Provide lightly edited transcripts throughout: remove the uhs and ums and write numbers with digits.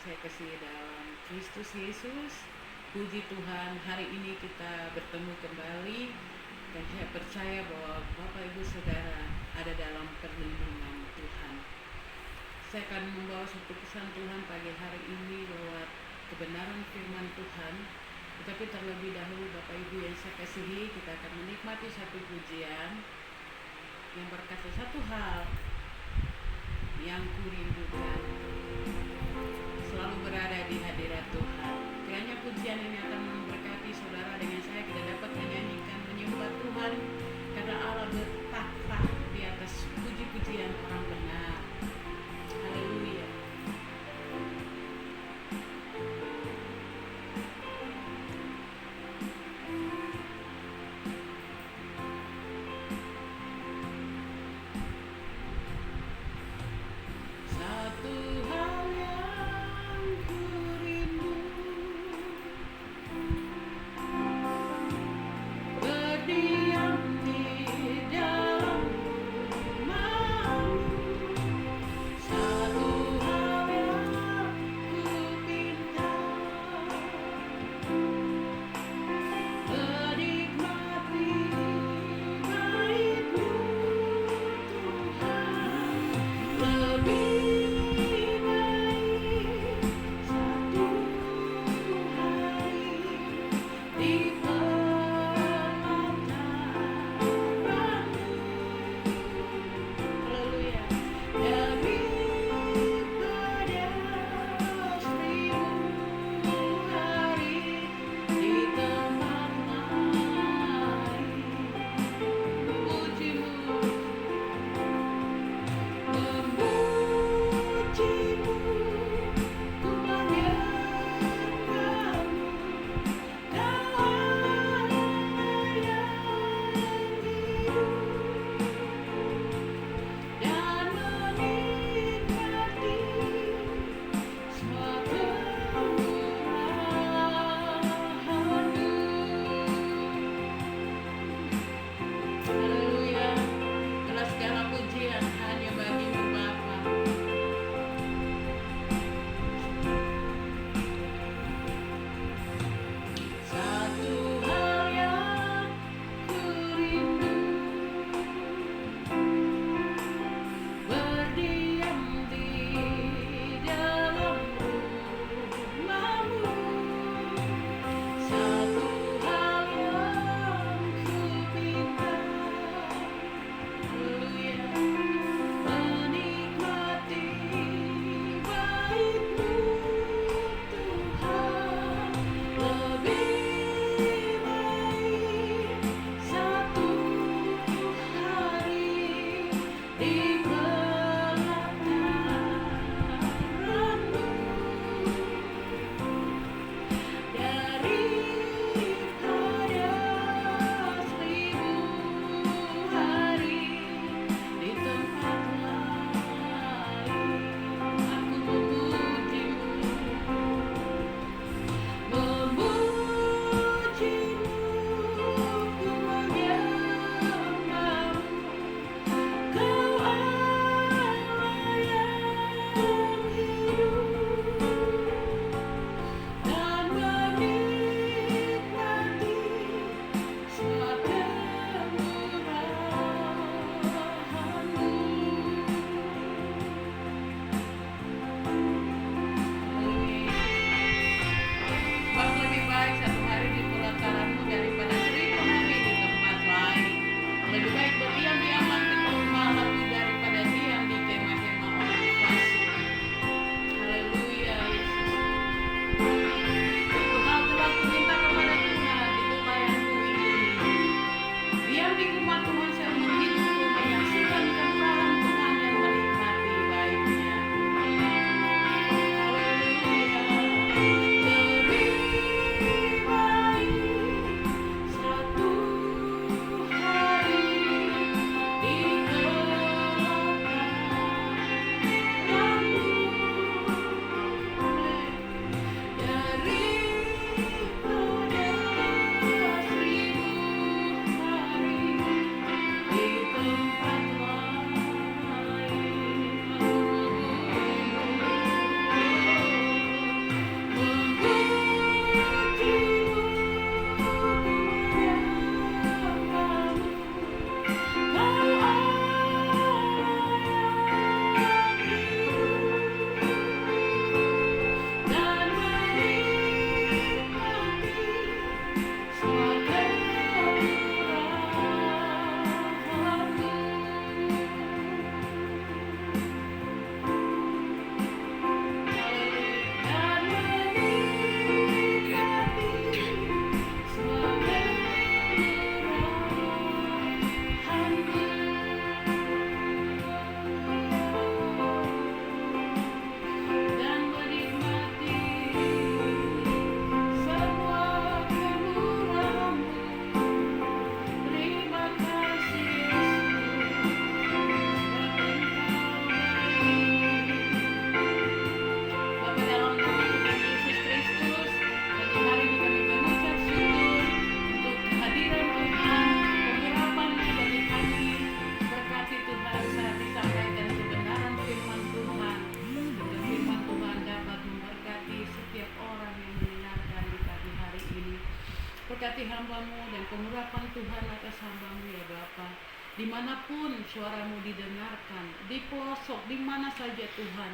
saya kasih dalam Kristus Yesus. Puji Tuhan, hari ini kita bertemu kembali dan saya percaya bahwa Bapak Ibu Saudara ada dalam perlindungan Tuhan. Saya akan membawa satu pesan Tuhan pagi hari ini lewat kebenaran firman Tuhan. Tetapi terlebih dahulu Bapak Ibu yang saya kasihi, kita akan menikmati satu pujian yang berkata satu hal yang kurindukan, selalu berada di hadirat Tuhan. Kiranya pujian ini akan memberkati saudara dengan saya. Kita dapat menyanyikan, menyembah Tuhan karena Allah bertahta di atas puji-pujian orang benar. Haleluya. Satu hal yang kurindu, berdiam di dalam rumah-Mu. Satu hal yang kupinta, menikmati bait-Mu Tuhan. Lebih baik satu hari di pelataran-Mu. Haleluya. Daripada 1000 hari di tempat lain. Puji-Mu memuliakan memberkati hamba-Mu dan pengurapan Tuhan atas hamba-Mu ya Bapa. Dimanapun suaramu didengarkan, di pelosok, di mana saja Tuhan,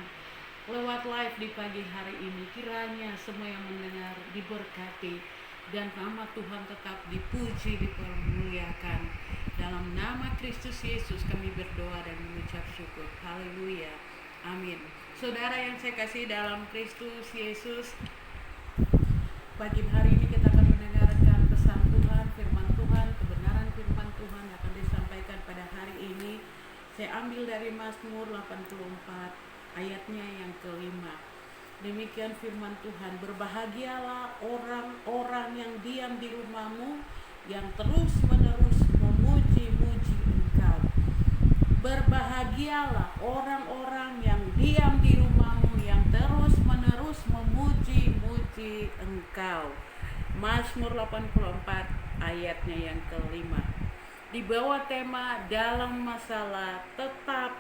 lewat live di pagi hari ini, kiranya semua yang mendengar diberkati dan nama Tuhan tetap dipuji, dipermuliakan. Dalam nama Kristus Yesus kami berdoa dan mengucap syukur. Haleluya. Amin. Saudara yang saya kasih dalam Kristus Yesus, pagi hari ini kita akan mendengarkan pesan Tuhan, firman Tuhan, kebenaran firman Tuhan yang akan disampaikan pada hari ini. Saya ambil dari Mazmur 84 ayatnya yang kelima. Demikian firman Tuhan, berbahagialah orang-orang yang diam di rumahmu, yang terus-menerus memuji-muji Engkau. Berbahagialah orang-orang yang diam di rumahmu, yang terus-menerus memuji-muji Engkau. Mazmur 84 ayatnya yang kelima. Di bawah tema dalam masalah tetap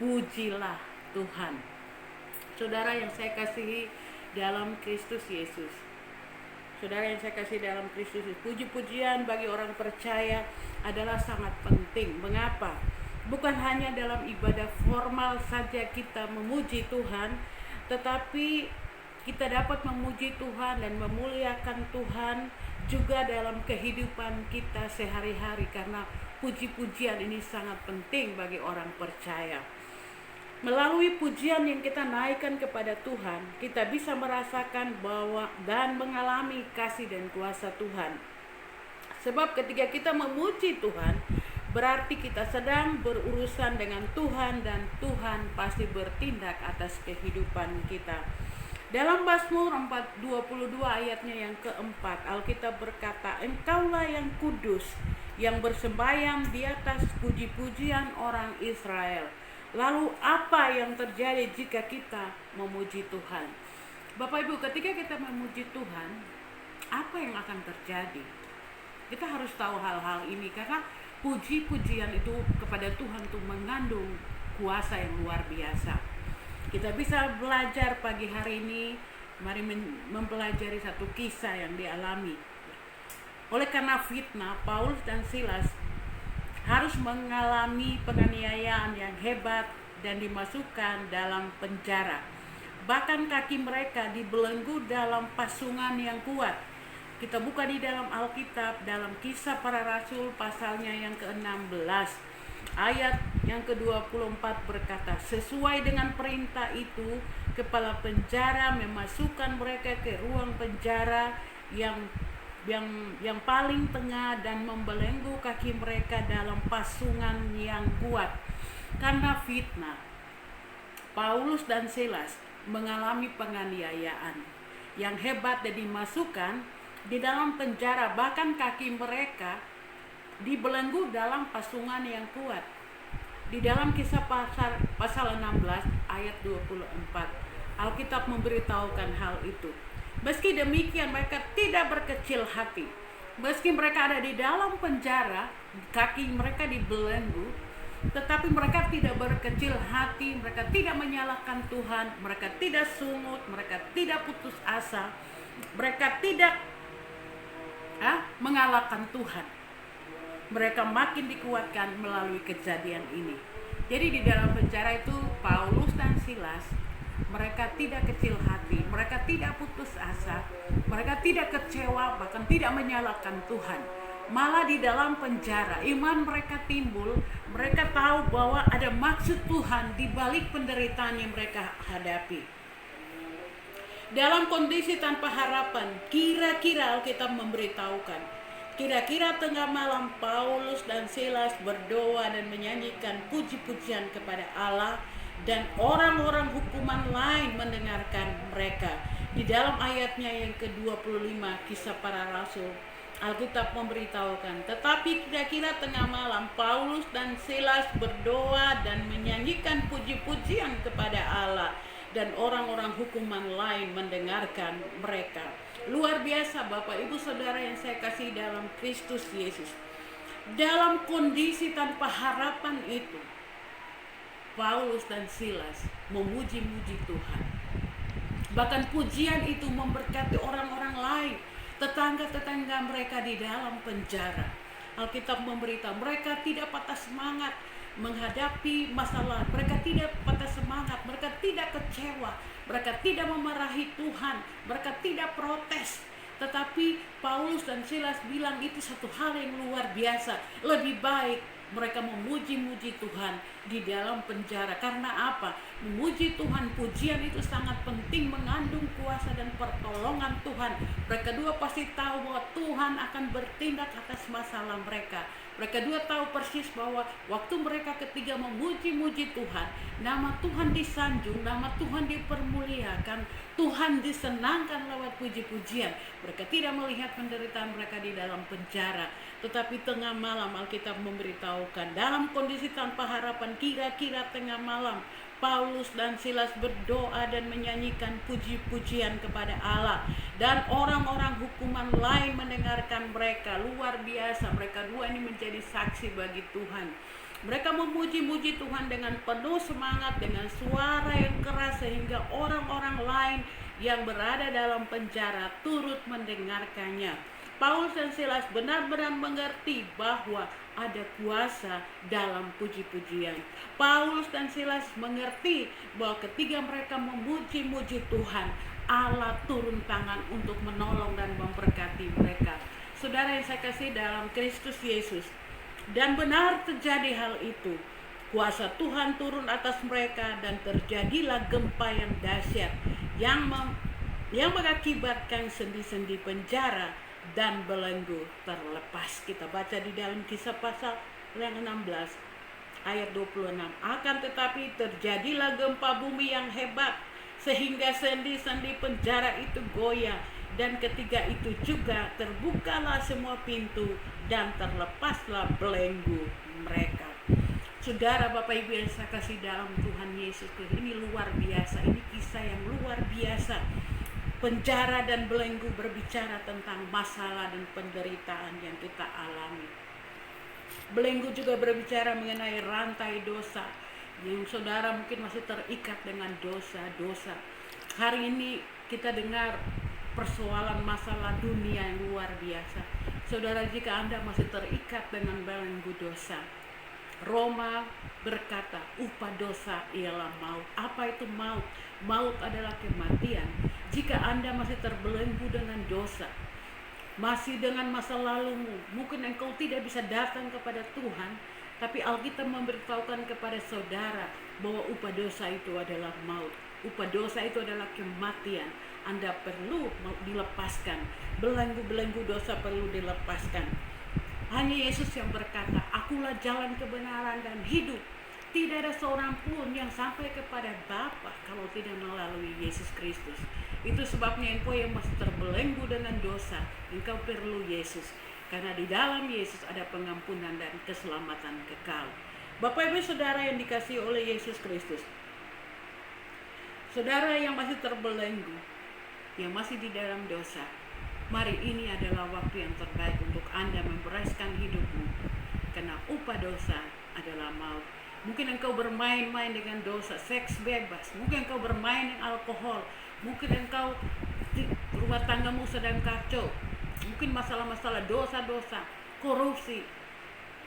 pujilah Tuhan. Saudara yang saya kasihi dalam Kristus Yesus, saudara yang saya kasih dalam Kristus Yesus, puji-pujian bagi orang percaya adalah sangat penting. Mengapa? Bukan hanya dalam ibadah formal saja kita memuji Tuhan, tetapi kita dapat memuji Tuhan dan memuliakan Tuhan juga dalam kehidupan kita sehari-hari, karena puji-pujian ini sangat penting bagi orang percaya. Melalui pujian yang kita naikkan kepada Tuhan, kita bisa merasakan bahwa dan mengalami kasih dan kuasa Tuhan. Sebab ketika kita memuji Tuhan, berarti kita sedang berurusan dengan Tuhan dan Tuhan pasti bertindak atas kehidupan kita. Dalam Mazmur 22 ayatnya yang keempat, Alkitab berkata, Engkaulah yang kudus, yang bersembahyang di atas puji-pujian orang Israel. Lalu apa yang terjadi jika kita memuji Tuhan? Bapak Ibu, ketika kita memuji Tuhan, apa yang akan terjadi? Kita harus tahu hal-hal ini, karena puji-pujian itu kepada Tuhan itu mengandung kuasa yang luar biasa. Kita bisa belajar pagi hari ini, mari mempelajari satu kisah yang dialami. Oleh karena fitnah, Paulus dan Silas harus mengalami penganiayaan yang hebat dan dimasukkan dalam penjara. Bahkan kaki mereka dibelenggu dalam pasungan yang kuat. Kita buka di dalam Alkitab, dalam Kisah Para Rasul pasalnya yang ke-16. Ayat yang ke-24 berkata, sesuai dengan perintah itu, kepala penjara memasukkan mereka ke ruang penjara yang paling tengah dan membelenggu kaki mereka dalam pasungan yang kuat. Karena fitnah, Paulus dan Silas mengalami penganiayaan yang hebat dan dimasukkan di dalam penjara. Bahkan kaki mereka dibelenggu dalam pasungan yang kuat. Di dalam Kisah pasal 16 ayat 24, Alkitab memberitahukan hal itu. Meski demikian mereka tidak berkecil hati. Meski mereka ada di dalam penjara, kaki mereka dibelenggu, tetapi mereka tidak berkecil hati, mereka tidak menyalahkan Tuhan, mereka tidak sungut, mereka tidak putus asa, mereka tidak mengalahkan Tuhan. Mereka makin dikuatkan melalui kejadian ini. Jadi di dalam penjara itu Paulus dan Silas, mereka tidak kecil hati, mereka tidak putus asa, mereka tidak kecewa, bahkan tidak menyalahkan Tuhan. Malah di dalam penjara iman mereka timbul, mereka tahu bahwa ada maksud Tuhan di balik penderitaan yang mereka hadapi. Dalam kondisi tanpa harapan, kira-kira Alkitab memberitahukan, kira-kira tengah malam Paulus dan Silas berdoa dan menyanyikan puji-pujian kepada Allah, dan orang-orang hukuman lain mendengarkan mereka. Di dalam ayatnya yang ke-25 Kisah Para Rasul, Alkitab memberitahukan, tetapi kira-kira tengah malam Paulus dan Silas berdoa dan menyanyikan puji-pujian kepada Allah, dan orang-orang hukuman lain mendengarkan mereka. Luar biasa Bapak Ibu Saudara yang saya kasih dalam Kristus Yesus. Dalam kondisi tanpa harapan itu, Paulus dan Silas memuji-muji Tuhan. Bahkan pujian itu memberkati orang-orang lain. tetangga-tetangga mereka di dalam penjara. Alkitab memberitahu mereka tidak patah semangat menghadapi masalah, mereka tidak patah semangat, mereka tidak kecewa, mereka tidak memarahi Tuhan, mereka tidak protes. Tetapi Paulus dan Silas bilang itu satu hal yang luar biasa. Lebih baik mereka memuji-muji Tuhan di dalam penjara. Karena apa? Memuji Tuhan, pujian itu sangat penting, mengandung kuasa dan pertolongan Tuhan. Mereka dua pasti tahu bahwa Tuhan akan bertindak atas masalah mereka. Mereka dua tahu persis bahwa waktu mereka ketiga memuji-muji Tuhan, nama Tuhan disanjung, nama Tuhan dipermuliakan, Tuhan disenangkan lewat puji-pujian. Mereka tidak melihat penderitaan mereka di dalam penjara, tetapi tengah malam Alkitab memberitahukan dalam kondisi tanpa harapan, kira-kira tengah malam Paulus dan Silas berdoa dan menyanyikan puji-pujian kepada Allah, dan orang-orang hukuman lain mendengarkan mereka. Luar biasa, mereka dua ini menjadi saksi bagi Tuhan. Mereka memuji-muji Tuhan dengan penuh semangat, dengan suara yang keras, sehingga orang-orang lain yang berada dalam penjara turut mendengarkannya. Paulus dan Silas benar-benar mengerti bahwa ada kuasa dalam puji-pujian. Paulus dan Silas mengerti bahwa ketika mereka memuji-muji Tuhan, Allah turun tangan untuk menolong dan memberkati mereka. Saudara yang saya kasih dalam Kristus Yesus, dan benar terjadi hal itu. Kuasa Tuhan turun atas mereka dan terjadilah gempa yang dahsyat yang mengakibatkan sendi-sendi penjara dan belenggu terlepas. Kita baca di dalam Kisah pasal yang 16 ayat 26. Akan tetapi terjadilah gempa bumi yang hebat sehingga sendi-sendi penjara itu goyah, dan ketika itu juga terbukalah semua pintu dan terlepaslah belenggu mereka. Saudara, Bapak Ibu yang saya kasih dalam Tuhan Yesus Kristus, ini luar biasa, ini kisah yang luar biasa. Penjara dan belenggu berbicara tentang masalah dan penderitaan yang kita alami. Belenggu juga berbicara mengenai rantai dosa yang saudara mungkin masih terikat dengan dosa-dosa. Hari ini kita dengar persoalan masalah dunia yang luar biasa. Saudara, jika Anda masih terikat dengan belenggu dosa, Roma berkata, upah dosa ialah maut. Apa itu maut? Maut adalah kematian. Jika Anda masih terbelenggu dengan dosa, masih dengan masa lalumu, mungkin engkau tidak bisa datang kepada Tuhan, tapi Alkitab memberitahukan kepada saudara bahwa upah dosa itu adalah maut. Upah dosa itu adalah kematian. Anda perlu dilepaskan. Belenggu-belenggu dosa perlu dilepaskan. Hanya Yesus yang berkata, akulah jalan kebenaran dan hidup. Tidak ada seorang pun yang sampai kepada Bapa kalau tidak melalui Yesus Kristus. Itu sebabnya engkau yang masih terbelenggu dengan dosa, engkau perlu Yesus. Karena di dalam Yesus ada pengampunan dan keselamatan kekal. Bapak Ibu Saudara yang dikasihi oleh Yesus Kristus, saudara yang masih terbelenggu, yang masih di dalam dosa, mari ini adalah waktu yang terbaik untuk Anda membereskan hidupmu. Karena upah dosa adalah maut. Mungkin engkau bermain-main dengan dosa, seks bebas. Mungkin engkau bermain dengan alkohol. Mungkin engkau rumah tanggamu sedang kacau. Mungkin masalah-masalah dosa-dosa, korupsi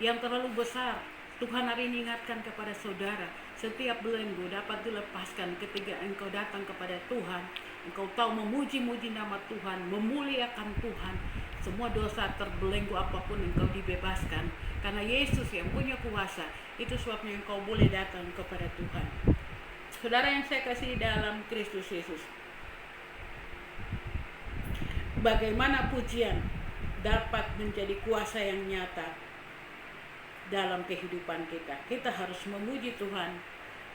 yang terlalu besar. Tuhan hari ini ingatkan kepada saudara, setiap belenggu dapat dilepaskan ketika engkau datang kepada Tuhan. Engkau tahu memuji-muji nama Tuhan, memuliakan Tuhan. Semua dosa terbelenggu apapun engkau dibebaskan. Karena Yesus yang punya kuasa, itu sebabnya engkau boleh datang kepada Tuhan. Saudara yang saya kasih dalam Kristus Yesus, bagaimana pujian dapat menjadi kuasa yang nyata dalam kehidupan kita. Kita harus memuji Tuhan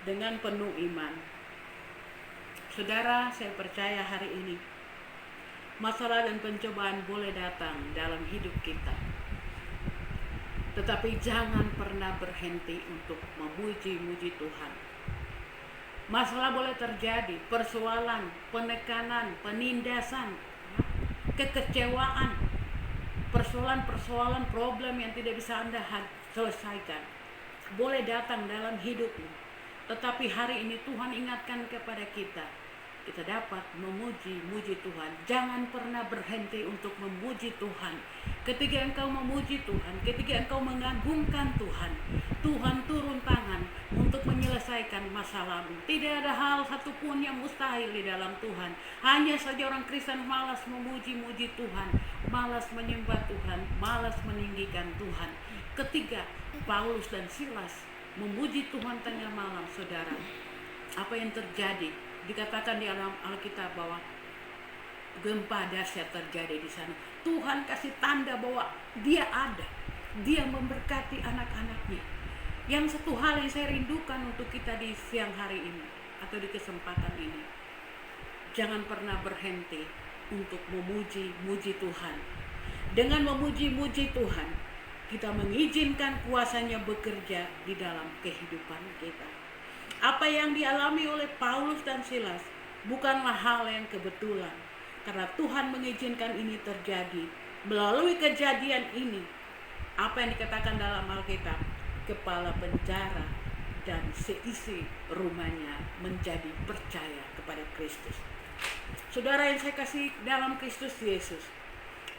dengan penuh iman. Saudara, saya percaya hari ini masalah dan pencobaan boleh datang dalam hidup kita, tetapi jangan pernah berhenti untuk memuji-muji Tuhan. Masalah boleh terjadi, persoalan, penekanan, penindasan, kekecewaan, persoalan-persoalan, problem yang tidak bisa Anda selesaikan boleh datang dalam hidupmu. Tetapi hari ini Tuhan ingatkan kepada kita, kita dapat memuji Tuhan. Jangan pernah berhenti untuk memuji Tuhan. Ketika engkau memuji Tuhan, ketika engkau mengagungkan Tuhan, Tuhan turun tangan untuk menyelesaikan masalahmu. Tidak ada hal satupun yang mustahil di dalam Tuhan. Hanya saja orang Kristen malas memuji-muji Tuhan, malas menyembah Tuhan, malas meninggikan Tuhan. Ketika Paulus dan Silas memuji Tuhan tengah malam, saudara, apa yang terjadi? Dikatakan di dalam Alkitab bahwa gempa dahsyat terjadi di sana. Tuhan kasih tanda bahwa Dia ada. Dia memberkati anak-anaknya. Yang satu hal yang saya rindukan untuk kita di siang hari ini atau di kesempatan ini, jangan pernah berhenti untuk memuji-muji Tuhan. Dengan memuji-muji Tuhan, kita mengizinkan kuasanya bekerja di dalam kehidupan kita. Apa yang dialami oleh Paulus dan Silas bukanlah hal yang kebetulan, karena Tuhan mengizinkan ini terjadi. Melalui kejadian ini, apa yang dikatakan dalam Alkitab, kepala penjara dan seisi rumahnya menjadi percaya kepada Kristus. Saudara yang saya kasih dalam Kristus Yesus,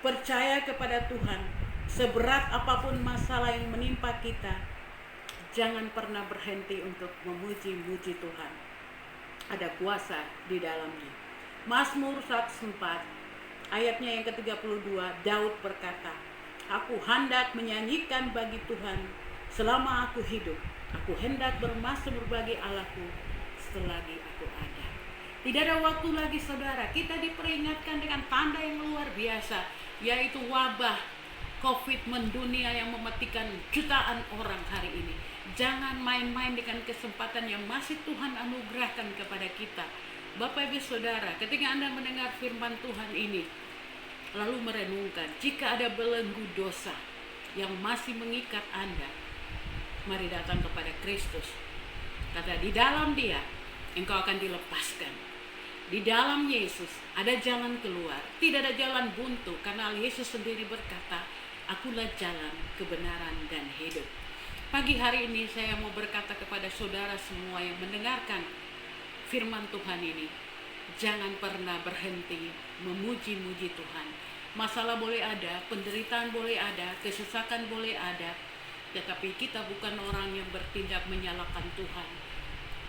percaya kepada Tuhan. Seberat apapun masalah yang menimpa kita, jangan pernah berhenti untuk memuji-muji Tuhan. Ada kuasa di dalamnya. Mazmur 104 ayatnya yang ke-32, Daud berkata, aku hendak menyanyikan bagi Tuhan selama aku hidup. Aku hendak bermazmur bagi Allahku selagi aku ada. Tidak ada waktu lagi, saudara. Kita diperingatkan dengan tanda yang luar biasa, yaitu wabah COVID mendunia yang mematikan jutaan orang hari ini. Jangan main-main dengan kesempatan yang masih Tuhan anugerahkan kepada kita. Bapak Ibu Saudara, ketika Anda mendengar firman Tuhan ini, lalu merenungkan, jika ada belenggu dosa yang masih mengikat Anda, mari datang kepada Kristus. Kata di dalam Dia, engkau akan dilepaskan. Di dalam Yesus ada jalan keluar, tidak ada jalan buntu, karena Yesus sendiri berkata, akulah jalan, kebenaran, dan hidup. Pagi hari ini saya mau berkata kepada saudara semua yang mendengarkan firman Tuhan ini, jangan pernah berhenti memuji-muji Tuhan. Masalah boleh ada, penderitaan boleh ada, kesesakan boleh ada, tetapi kita bukan orang yang bertindak menyalahkan Tuhan,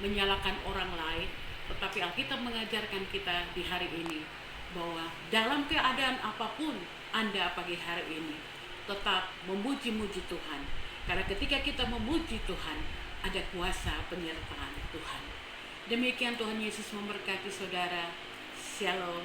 menyalahkan orang lain. Tetapi Alkitab mengajarkan kita di hari ini bahwa dalam keadaan apapun Anda pagi hari ini tetap memuji-muji Tuhan. Karena ketika kita memuji Tuhan, ada kuasa penyertaan Tuhan. Demikian Tuhan Yesus memberkati saudara. Shalom.